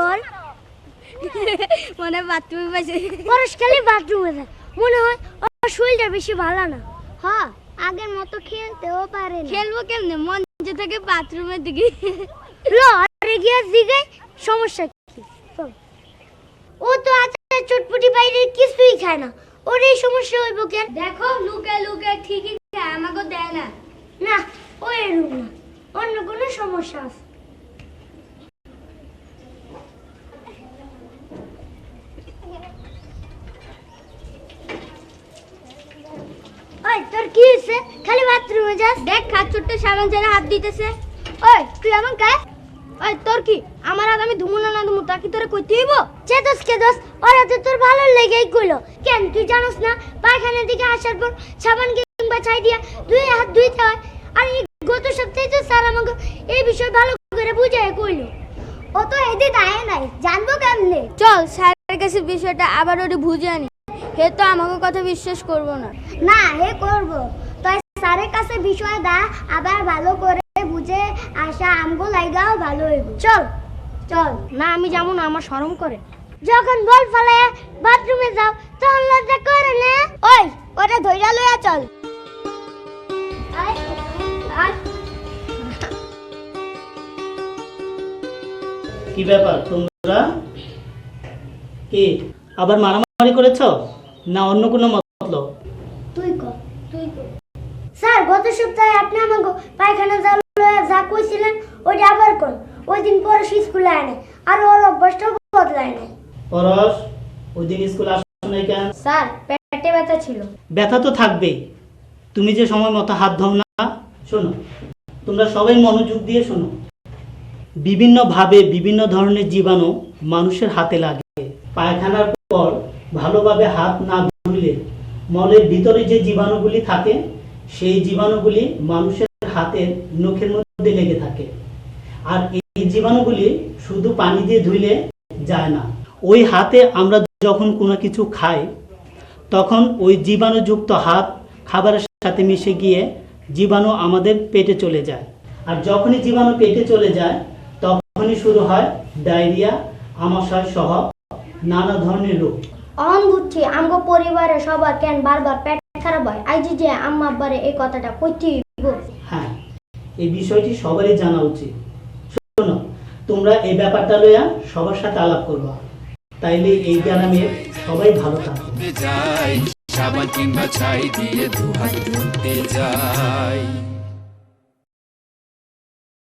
ওর? মনে হয় বাথরুমে পাইছে। পরশ খালি বাথরুমে যায়, মনে হয় ওর শরীরটা বেশি ভালো না। হ্যাঁ, আগের মতো খেলতেও পারে না। খেলবো কেমনে, মন যে থাকে বাথরুমের দিকে। লো আরে গিয়ে দিকে সমস্যা কি? চল। ও তো আচার চটপটি বাইরে কিছুই খায় না, ওর এই সমস্যা হইব কেন? দেখো লুকে লুকে ঠিকই খায়, আমাকে দেয় না। না ও এরকম না, অন্য কোনো সমস্যা আছে। ওই তোর কি হইছে, খালি বাথরুমে যাস? দেখ খাচ্চুরটা সাবান ছেড়ে হাত দিতেছে। ওই তুই এমন কাজ? ওই তোর কি, আমার হাত আমি ধুমু না ধুমু তা কি তোরে কইতে হইব? চেতস কে দোস, ওরা তো তোর ভালো লেগেই কইলো। কেন তুই জানোস না পায়খানা থেকে আসার পর সাবান কিংবা ছাই দিয়া দুই হাত ধুইতে হয়? আর এই গত সপ্তাহে তো স্যার আমাকে এই বিষয় ভালো করে বুঝায় কইলো। ও তো এদিন আয় নাই, জানবো কেমনে? চল স্যারের কাছে বিষয়টা আবার ওরে বুঝে আনি, হে তো আমাকে কথা বিশ্বাস করবো না। না হে করব, তাই স্যারের কাছে বিষয় দা আবার ভালো করে বুঝে আসা আমগো লাগাও ভালো হইব। চল চল। না আমি যাবো না, আমার শরম করে। যখন বল ফালায়া বাথরুমে যাও তখন লজ্জা করে না? ওই ওটা ধইরা লইয়া চল। কি ব্যাপার তোমরা? কি আবার মারামারি করেছো না অন্য কোনো মতলব? তুই কর, তুই কর। স্যার গত সপ্তাহে আপনি আমাকে পায়খানা যা কইছিলেন ওইটা আবার কোন। ওই দিন পরে স্কুলে আনে আর ওর অভ্যাসটা বদলায় নাই। পরশ, ওই দিন স্কুল আসো নাই কেন? স্যার পেটে ব্যথা ছিল। ব্যথা তো থাকবেই, তুমি যে সময় মতো হাত ধও না। শোনো, তোমরা সবাই মনোযোগ দিয়ে শোনো। বিভিন্নভাবে বিভিন্ন ধরনের জীবাণু মানুষের হাতে লাগে। পায়খানার পর ভালোভাবে হাত না ধুলে মলের ভিতরে যে জীবাণুগুলি থাকে সেই জীবাণুগুলি মানুষের হাতের নখের মধ্যে লেগে থাকে। আর এই জীবাণুগুলি শুধু পানি দিয়ে ধুইলে যায় না, ওই হাতে আমরা যখন কোনো কিছু খাই তখন ওই জীবাণুযুক্ত হাত খাবারের সাথে মিশে গিয়ে জীবাণু আমাদের পেটে চলে যায়। আর যখনই জীবাণু পেটে চলে যায় তখনই শুরু হয় ডায়রিয়া, আমাশয় সহ নানা ধরনের রোগ। অন বুঝছি আমগো পরিবারে সবার কেন বারবার পেট খারাপ হয়, আইজি যে আম্মা আব্বারে এই কথাটা কইতে হইব। হ্যাঁ, এই বিষয়টি সবারই জানা উচিত। শোনো, তোমরা এই ব্যাপারটা লইয়া সবার সাথে আলাপ করবা, তাইলে এই গ্রামের সবাই ভালো থাকবে। সাবান কিংবা ছাই দিয়ে দুহাত ধুতে যাই।